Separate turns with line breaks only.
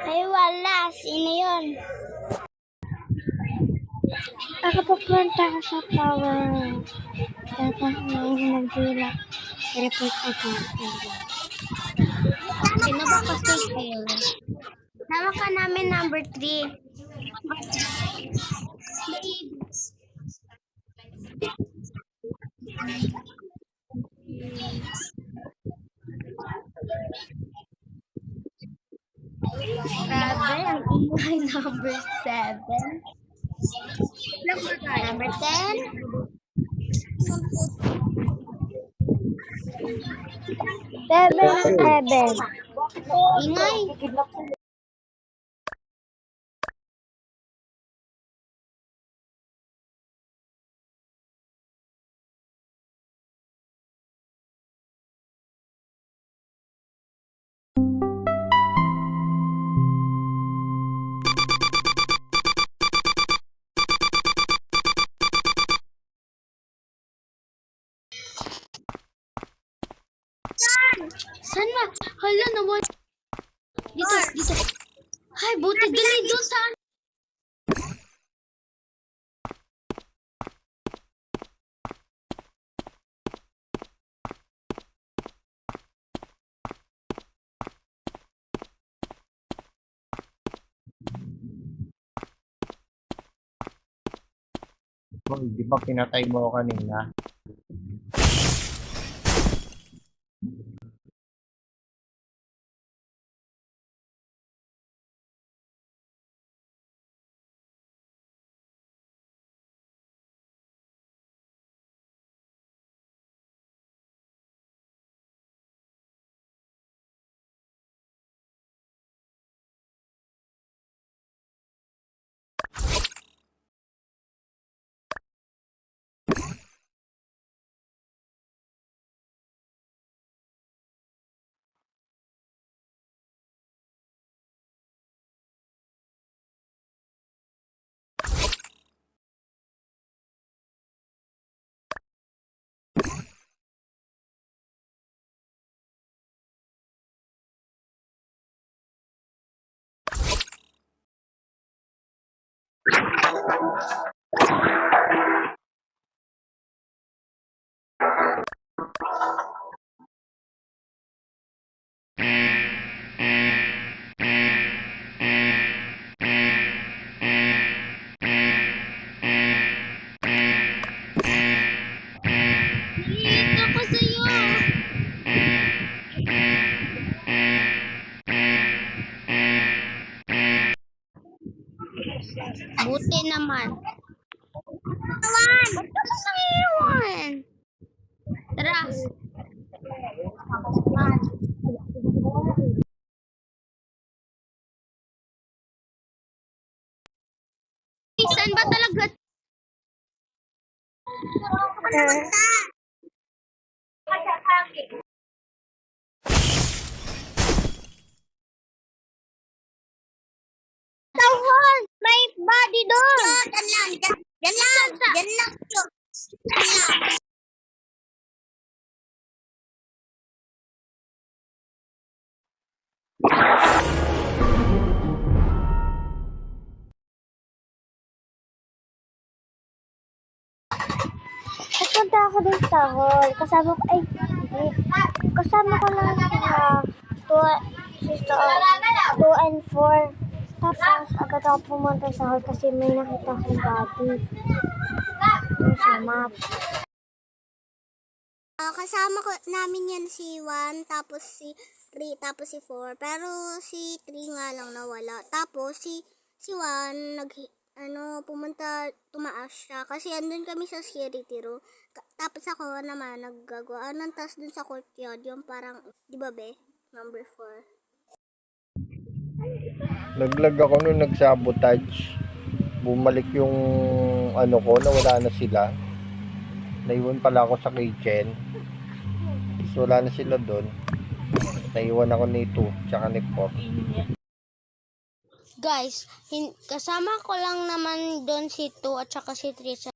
Ay, wala. Sino yun? Ako pupunta ko sa power. Tapos ngayon nagdila. Report ako. Sino ba pastor kayo? Nama ka namin number 3. Grabe, ang ingay number 7. Number 10. 7. Ingay. Saan ba? Hala naman. Dito. Ay, buti dali doon saan?
Hoy, di ba pinatay mo ako kanina?
Hihit ako sa'yo. Buti naman. Ba't ka sa iwan? Tara. Saan ba talaga? Tawon! May body doon! Yan lang. Nagpunta ako dun sa hall. Kasama ko, kasama ko lang sila 2 and 4. Tapos, agad ako pumunta sa hall kasi may nakita akong body. Yung sa map. Kasama ko namin yan si 1, tapos si 3, tapos si 4. Pero si 3 nga lang nawala. Tapos si 1 pumunta, tumaas siya kasi andun kami sa security room. Tapos ako naman naggagawa ng task dun sa courtyard, yung parang, di ba be? Number 4.
Naglag ako nung nag-sabotage. Bumalik yung ano ko, nawala na sila. Naiwan pala ako sa kitchen. So wala na sila doon. Naiwan ako ni 2 tsaka ni 4.
Guys, kasama ko lang naman doon si 2 at saka si 3 sa